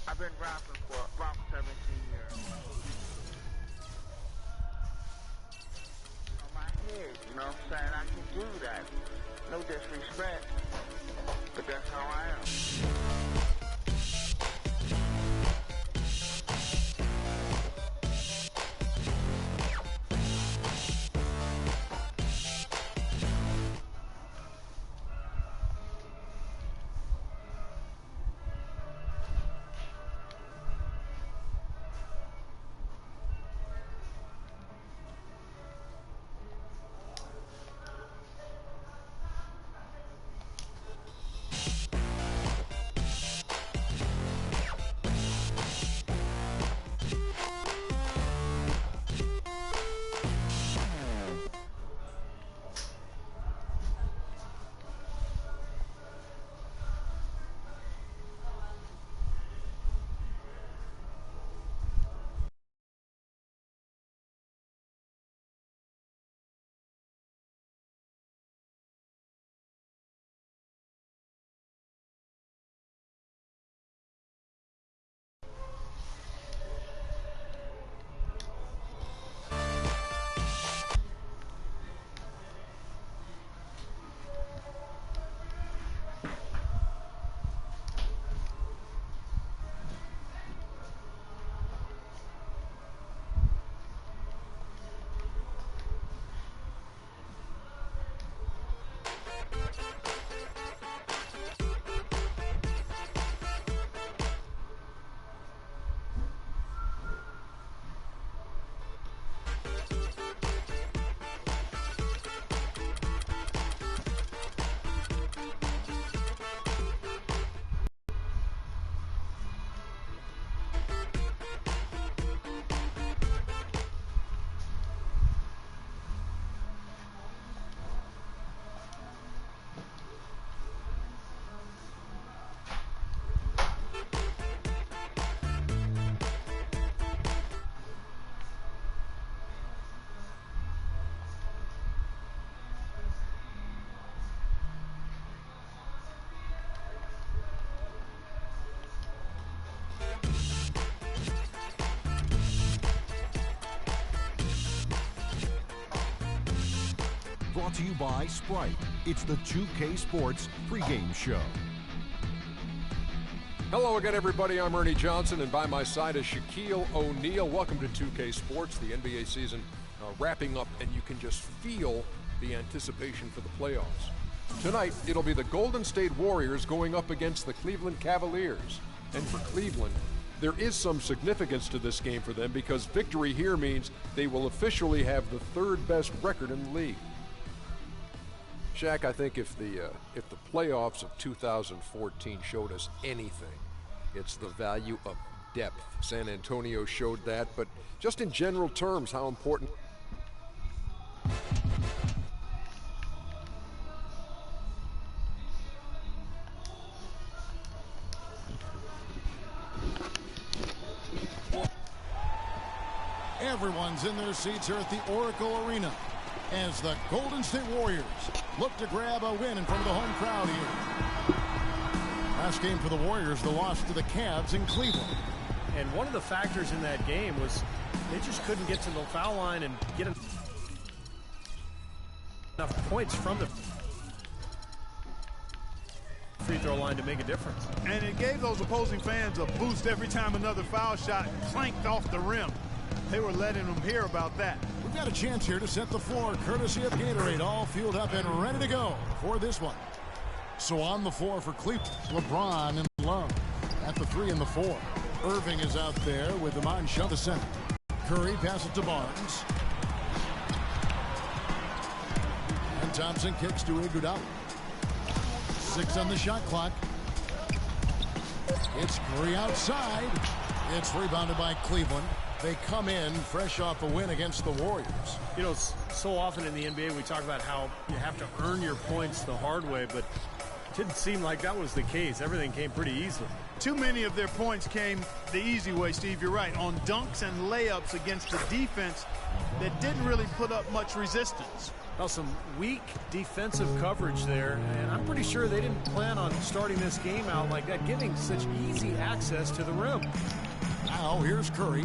I've been rapping for about 17 years. On my head, you know what I'm saying? I can do that. No disrespect, but that's how I am. Brought to you by Sprite. It's the 2K Sports pregame show. Hello again, everybody. I'm Ernie Johnson, and by my side is Shaquille O'Neal. Welcome to 2K Sports, the NBA season wrapping up, and you can just feel the anticipation for the playoffs. Tonight, it'll be the Golden State Warriors going up against the Cleveland Cavaliers. And for Cleveland, there is some significance to this game for them because victory here means they will officially have the third best record in the league. Shaq, I think if the playoffs of 2014 showed us anything, it's the value of depth. San Antonio showed that, but just in general terms, how important. Everyone's in their seats here at the Oracle Arena as the Golden State Warriors look to grab a win in front of the home crowd here. Last game for the Warriors, the loss to the Cavs in Cleveland. And one of the factors in that game was they just couldn't get to the foul line and get enough points from the free throw line to make a difference. And it gave those opposing fans a boost every time another foul shot clanked off the rim. They were letting them hear about that. We've got a chance here to set the floor, courtesy of Gatorade, all fueled up and ready to go for this one. So on the floor for Cleveland, LeBron and Love at the 3 and the 4. Irving is out there with Iman Shumpert, the center. Curry passes to Barnes. And Thompson kicks to Iguodala. 6 on the shot clock. It's Curry outside. It's rebounded by Cleveland. They come in fresh off a win against the Warriors. You know, so often in the NBA we talk about how you have to earn your points the hard way, but it didn't seem like that was the case. Everything came pretty easily. Too many of their points came the easy way, Steve. You're right. On dunks and layups against the defense that didn't really put up much resistance. Well, some weak defensive coverage there, and I'm pretty sure they didn't plan on starting this game out like that, giving such easy access to the rim. Now here's Curry.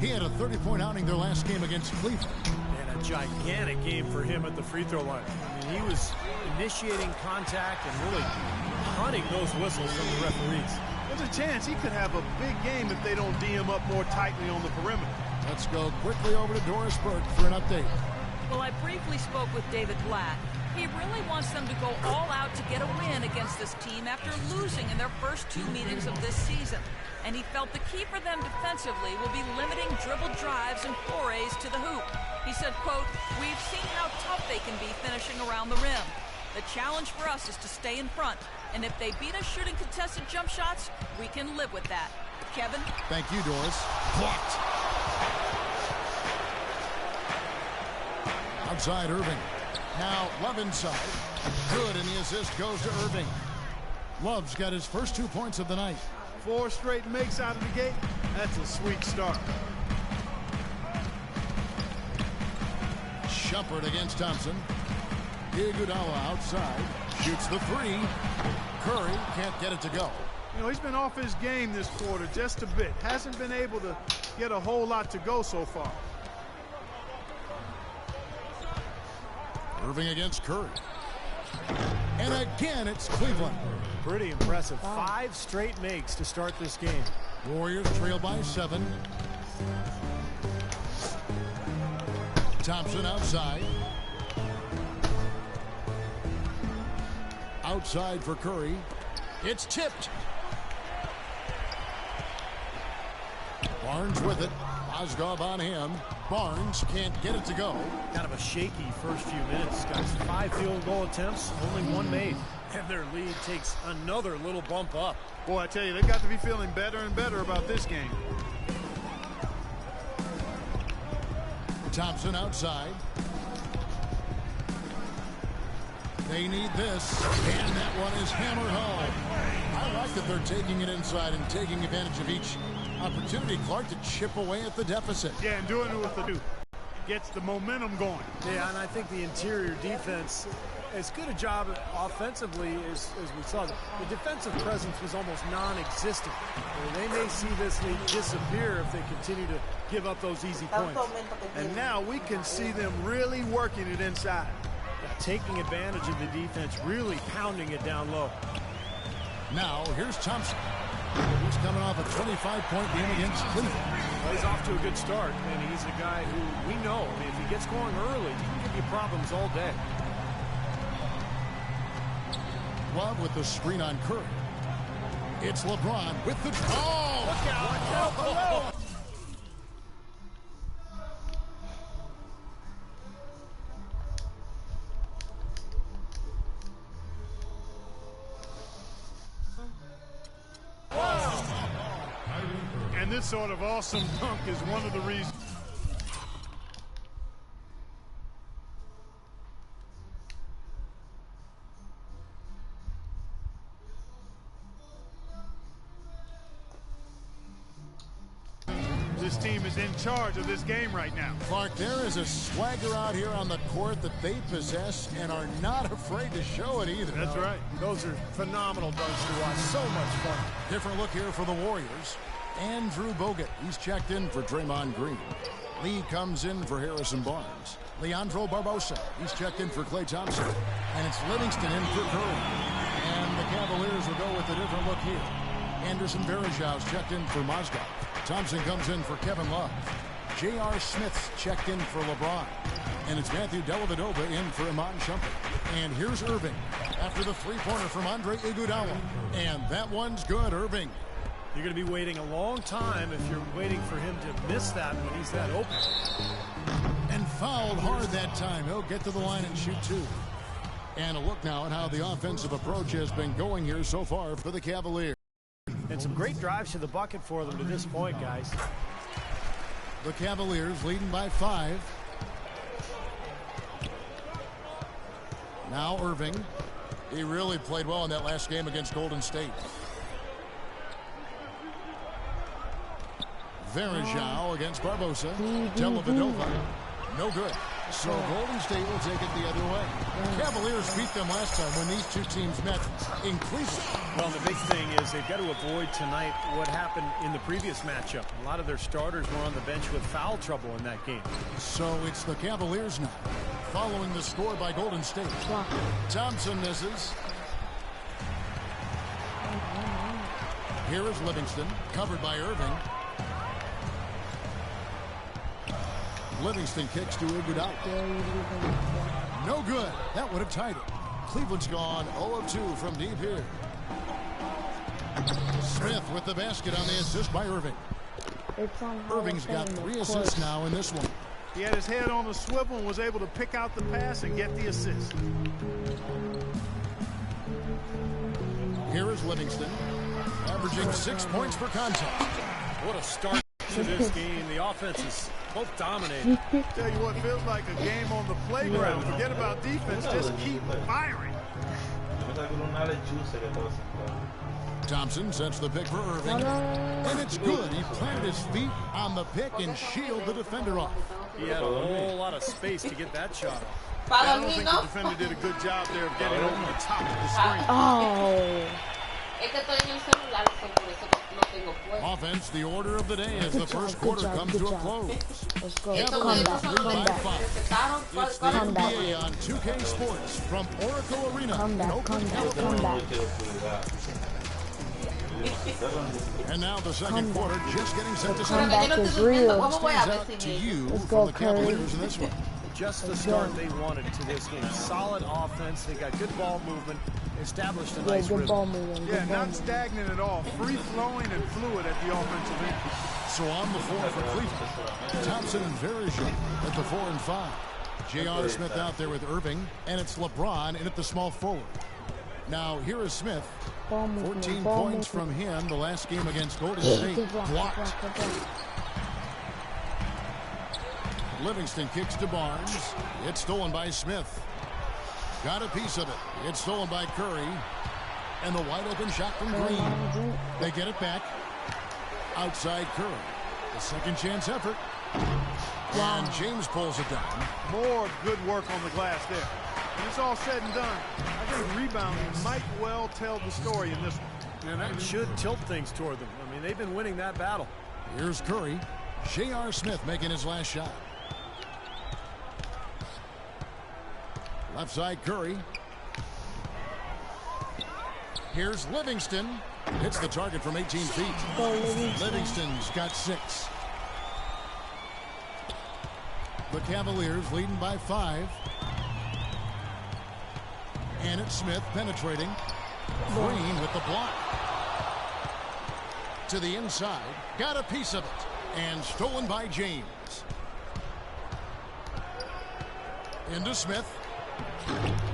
He had a 30-point outing their last game against Cleveland. And a gigantic game for him at the free throw line. I mean, he was initiating contact and really hunting those whistles from the referees. There's a chance he could have a big game if they don't D him up more tightly on the perimeter. Let's go quickly over to Doris Burke for an update. Well, I briefly spoke with David Blatt. He really wants them to go all out to get a win against this team after losing in their first 2 meetings of this season. And he felt the key for them defensively will be limiting dribble drives and forays to the hoop. He said, quote, "We've seen how tough they can be finishing around the rim. The challenge for us is to stay in front. And if they beat us shooting contested jump shots, we can live with that." Kevin? Thank you, Doris. Blocked. Outside Irving. Now Love inside. Good, and the assist goes to Irving. Love's got his first 2 points of the night. 4 straight makes out of the gate. That's a sweet start. Shumpert against Thompson. Iguodala outside. Shoots the 3. Curry can't get it to go. You know, he's been off his game this quarter just a bit. Hasn't been able to get a whole lot to go so far. Irving against Curry. And again, it's Cleveland. Pretty impressive. 5 straight makes to start this game. Warriors trail by 7. Thompson outside. Outside for Curry. It's tipped. Barnes with it. Mozgov on him. Barnes can't get it to go. Kind of a shaky first few minutes, guys. 5 field goal attempts, only 1 made. And their lead takes another little bump up. Boy, I tell you, they got to be feeling better and better about this game. Thompson outside. They need this, and that one is hammered home. I like that they're taking it inside and taking advantage of each opportunity, Clark, to chip away at the deficit. Yeah, and doing it with the do. Gets the momentum going. Yeah, and I think the interior defense, as good a job offensively as we saw. The defensive presence was almost non-existent. They may see this lead disappear if they continue to give up those easy points. And now we can see them really working it inside. Yeah, taking advantage of the defense, really pounding it down low. Now, here's Thompson. He's coming off a 25-point game against Cleveland. Well, he's off to a good start, and he's a guy who we know, I mean, if he gets going early, he can give you problems all day. Love with the screen on Curry. It's LeBron with the... Oh! Look out! Hello! And this sort of awesome dunk is one of the reasons. This team is in charge of this game right now. Clark, there is a swagger out here on the court that they possess and are not afraid to show it either. That's right. Those are phenomenal dunks to watch. So much fun. Different look here for the Warriors. Andrew Bogut, he's checked in for Draymond Green. Lee comes in for Harrison Barnes. Leandro Barbosa, he's checked in for Klay Thompson. And it's Livingston in for Curry. And the Cavaliers will go with a different look here. Anderson Varejau's checked in for Mozgov. Thompson comes in for Kevin Love. J.R. Smith's checked in for LeBron. And it's Matthew Dellavedova in for Iman Shumpert. And here's Irving after the three-pointer from Andre Iguodala. And that one's good, Irving. You're going to be waiting a long time if you're waiting for him to miss that when he's that open. And fouled hard that time. He'll get to the line and shoot 2. And a look now at how the offensive approach has been going here so far for the Cavaliers. And some great drives to the bucket for them to this point, guys. The Cavaliers leading by 5. Now Irving. He really played well in that last game against Golden State. Varejao against Barbosa. Dellavedova. No good. So Golden State will take it the other way. Cavaliers beat them last time when these two teams met in Cleveland. Well, the big thing is they've got to avoid tonight what happened in the previous matchup. A lot of their starters were on the bench with foul trouble in that game. So it's the Cavaliers now, following the score by Golden State. Thompson misses. Here is Livingston, covered by Irving. Livingston kicks to Iguodala. No good. That would have tied it. Cleveland's gone 0 of 2 from deep here. Smith with the basket on the assist by Irving. Irving's got 3 assists now in this one. He had his head on the swivel and was able to pick out the pass and get the assist. Here is Livingston, averaging 6 points per contest. What a start to this game. The offense is both dominating. Tell you what, feels like a game on the playground. Forget about defense, just keep firing. Thompson sets the pick for Irving, and it's good. He planted his feet on the pick and shielded the defender off. He had a whole lot of space to get that shot off. I don't think the defender did a good job there of getting over the top of the screen. Oh. Offense, the order of the day as the first quarter comes to a close. Let's go. Cavaliers Come lead by back. 5. It's the NBA on 2K Sports from Oracle Arena in Oakland, California. And now the second quarter just getting set to start. Comeback is real. Stands out to you Let's from go, the Curry. Cavaliers in this one. Just the start they wanted to this game. Solid offense. They got good ball movement. Established a nice Good ball rhythm. moving. Yeah, Good ball not moving. stagnant at all. Free-flowing and fluid at the offensive end. So on the floor for Cleveland, Thompson and Verija at the 4 and 5. J.R. Smith out there with Irving, and it's LeBron in at the small forward. Now here is Smith. Ball movement, 14 ball points movement. from him the last game against Golden State. Good block, Blocked. good block. Livingston kicks to Barnes. It's stolen by Smith. Got a piece of it. It's stolen by Curry. And the wide open shot from Green. They get it back. Outside Curry. The second chance effort. And James pulls it down. More good work on the glass there. When it's all said and done, I think rebounding might well tell the story in this one. And that should tilt things toward them. I mean, they've been winning that battle. Here's Curry. J.R. Smith making his last shot. Left side Curry. Here's Livingston. Hits the target from 18 feet. Livingston's got 6. The Cavaliers leading by 5. And it's Smith penetrating. Green with the block. To the inside. Got a piece of it. And stolen by James. Into Smith.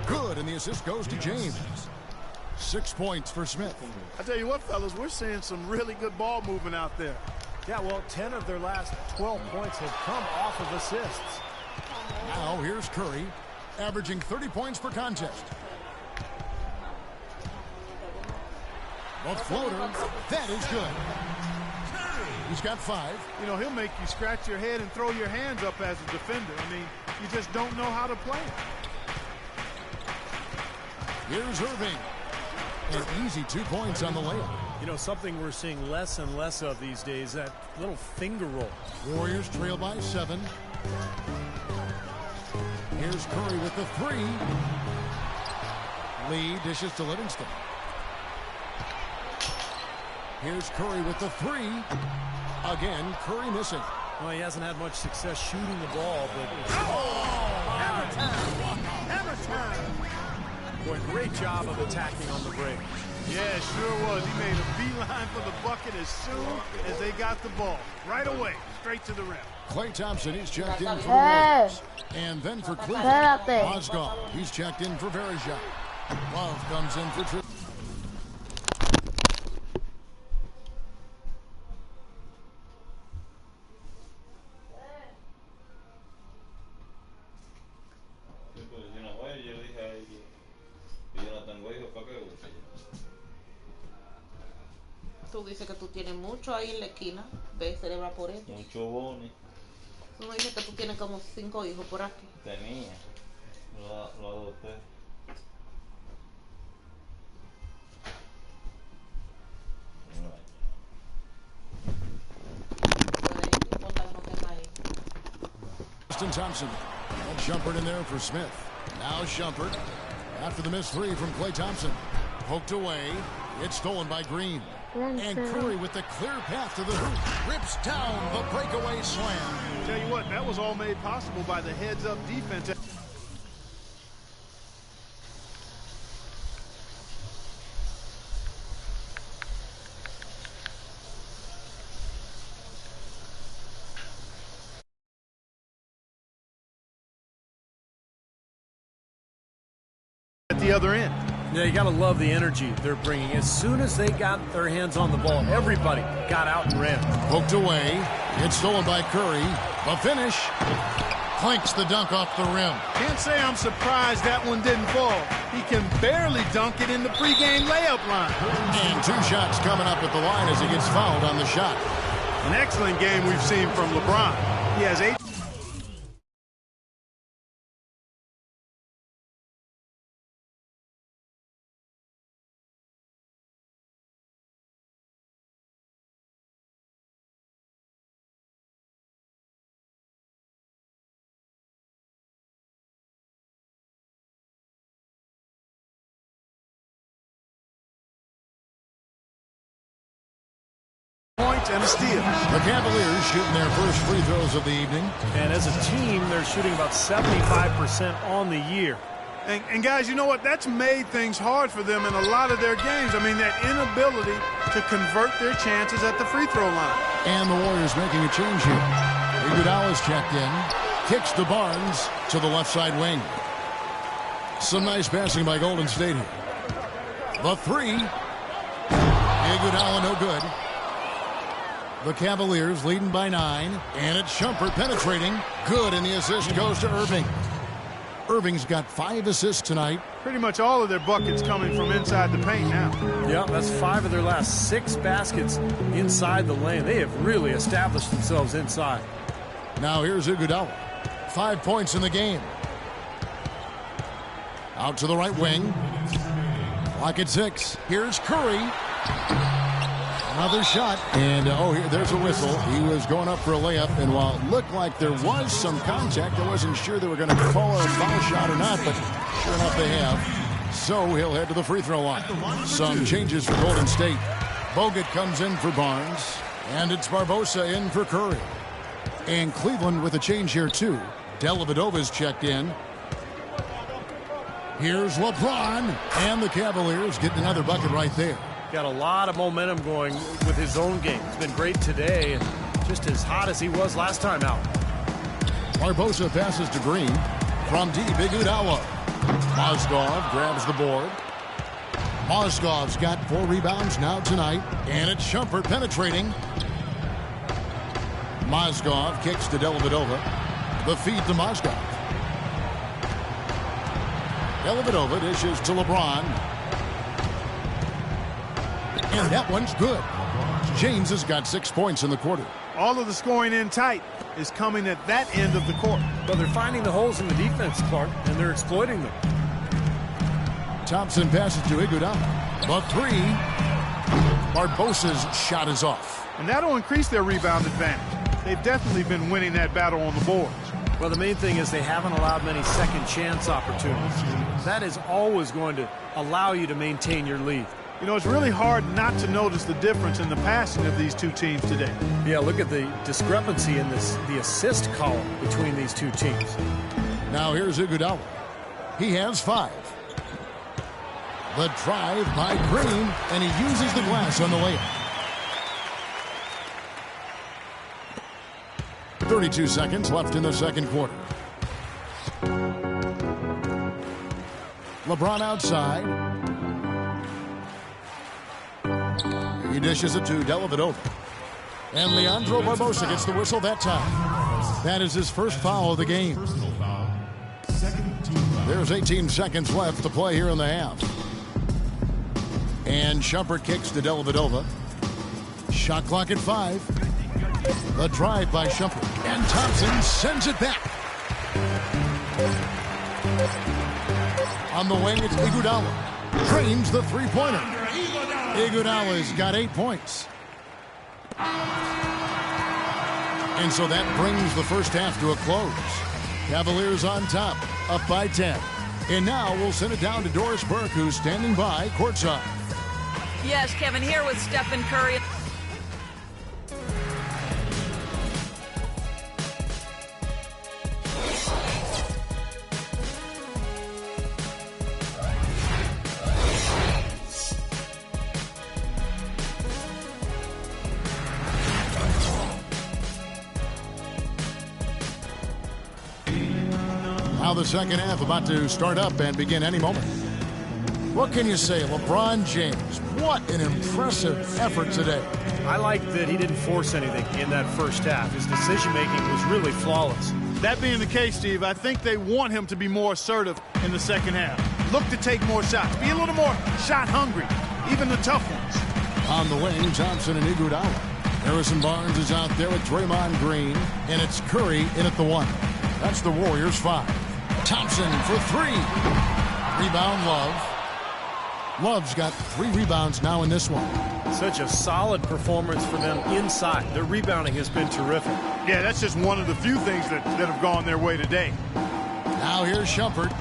Good, and the assist goes to James. 6 points for Smith. I tell you what, fellas, we're seeing some really good ball movement out there. Yeah, well, 10 of their last 12 points have come off of assists. Now here's Curry, averaging 30 points per contest. A floater, that is good. He's got 5. You know, he'll make you scratch your head and throw your hands up as a defender. I mean, you just don't know how to play it. Here's Irving. An easy 2 points on the layup. You know, something we're seeing less and less of these days, that little finger roll. Warriors trail by 7. Here's Curry with the 3. Lee dishes to Livingston. Here's Curry with the 3. Again, Curry missing. Well, he hasn't had much success shooting the ball, but it's... Hammer time! Hammer time! Boy, great job of attacking on the break. Yeah, sure was. He made a beeline for the bucket as soon as they got the ball. Right away, straight to the rim. Klay Thompson, he's checked in for the Hey. Warriors. And then for Cleveland, Espérate. Mozgov, he's checked in for Verija. Love comes in for Triple. Tú dices que tú tienes mucho ahí en la esquina. Ve, celebra por eso. Mucho boni. Tú me dices que tú tienes como 5 hijos por aquí. Tenía. Lo adopté. Justin Thompson. And Shumpert in there for Smith. Now Shumpert. After the missed three from Klay Thompson. Poked away. It's stolen by Green. And Curry with the clear path to the hoop. Rips down the breakaway slam. Tell you what, that was all made possible by the heads-up defense. At the other end. Yeah, you got to love the energy they're bringing. As soon as they got their hands on the ball, everybody got out and ran. Poked away. It's stolen by Curry. The finish. Clinks the dunk off the rim. Can't say I'm surprised that one didn't fall. He can barely dunk it in the pregame layup line. And 2 shots coming up at the line as he gets fouled on the shot. An excellent game we've seen from LeBron. He has 8. Points and a steal. The Cavaliers shooting their first free throws of the evening. And as a team, they're shooting about 75% on the year. And guys, you know what? That's made things hard for them in a lot of their games. I mean, that inability to convert their chances at the free throw line. And the Warriors making a change here. Iguodala's checked in. Kicks to Barnes to the left side wing. Some nice passing by Golden State here. The three. Iguodala no good. The Cavaliers leading by 9. And it's Shumpert penetrating. Good, and the assist goes to Irving. Irving's got 5 assists tonight. Pretty much all of their buckets coming from inside the paint now. Yeah, that's 5 of their last 6 baskets inside the lane. They have really established themselves inside. Now here's Iguodala. 5 points in the game. Out to the right wing. Clock at 6. Here's Curry. Another shot. And, there's a whistle. He was going up for a layup, and while it looked like there was some contact, I wasn't sure they were going to call a foul shot or not, but sure enough they have. So he'll head to the free throw line. Some changes for Golden State. Bogut comes in for Barnes, and it's Barbosa in for Curry. And Cleveland with a change here, too. Dellavedova's checked in. Here's LeBron, and the Cavaliers getting another bucket right there. Got a lot of momentum going with his own game. It's been great today and just as hot as he was last time out. Barbosa passes to Green. From deep, Iguodala. Mozgov grabs the board. Mozgov's got 4 rebounds now tonight. And it's Shumpert penetrating. Mozgov kicks to Dellavedova. The feed to Mozgov. Dellavedova dishes to LeBron. And that one's good. James has got 6 points in the quarter. All of the scoring in tight is coming at that end of the court. But they're finding the holes in the defense, Clark, and they're exploiting them. Thompson passes to Iguodala. The three. Barbosa's shot is off. And that'll increase their rebound advantage. They've definitely been winning that battle on the boards. Well, the main thing is they haven't allowed many second chance opportunities. That is always going to allow you to maintain your lead. You know, it's really hard not to notice the difference in the passing of these two teams today. Yeah, look at the discrepancy in the assist column between these two teams. Now here's Iguodala. He has 5. The drive by Green, and he uses the glass on the layup. 32 seconds left in the second quarter. LeBron outside. He dishes it to Dellavedova. And Leandro Barbosa gets the whistle that time. That is his first foul of the game. There's 18 seconds left to play here in the half. And Shumpert kicks to Dellavedova. Shot clock at 5. The drive by Shumpert. And Thompson sends it back. On the wing, it's Iguodala. Drains the three-pointer. Iguodala's got 8 points. And so that brings the first half to a close. Cavaliers on top, up by 10. And now we'll send it down to Doris Burke, who's standing by courtside. Yes, Kevin, here with Stephen Curry. Now the second half about to start up and begin any moment. What can you say? LeBron James, what an impressive effort today. I like that he didn't force anything in that first half. His decision-making was really flawless. That being the case, Steve, I think they want him to be more assertive in the second half. Look to take more shots. Be a little more shot hungry, even the tough ones. On the wing, Thompson and Iguodala. Harrison Barnes is out there with Draymond Green, and it's Curry in at the 1. That's the Warriors' 5. Thompson for 3. Rebound, Love. Love's got 3 rebounds now in this one. Such a solid performance for them inside. Their rebounding has been terrific. Yeah, that's just one of the few things that have gone their way today. Now here's Shumpert.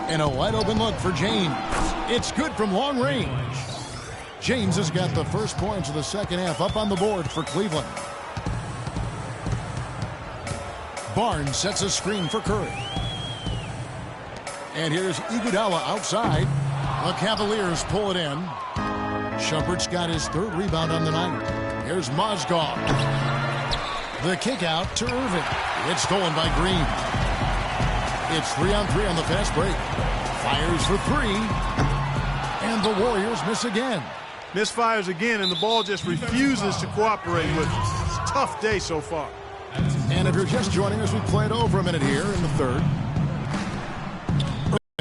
And a wide open look for James. It's good from long range. James has got the first points of the second half up on the board for Cleveland. Barnes sets a screen for Curry. And here's Iguodala outside. The Cavaliers pull it in. Shumpert's got his 3rd rebound on the night. Here's Mozgov. The kick out to Irving. It's stolen by Green. It's 3-on-3 on the fast break. Fires for 3. And the Warriors miss again. Misfires again, and the ball just refuses to cooperate with us. It's a tough day so far. And if you're just joining us, we played over a minute here in the 3rd.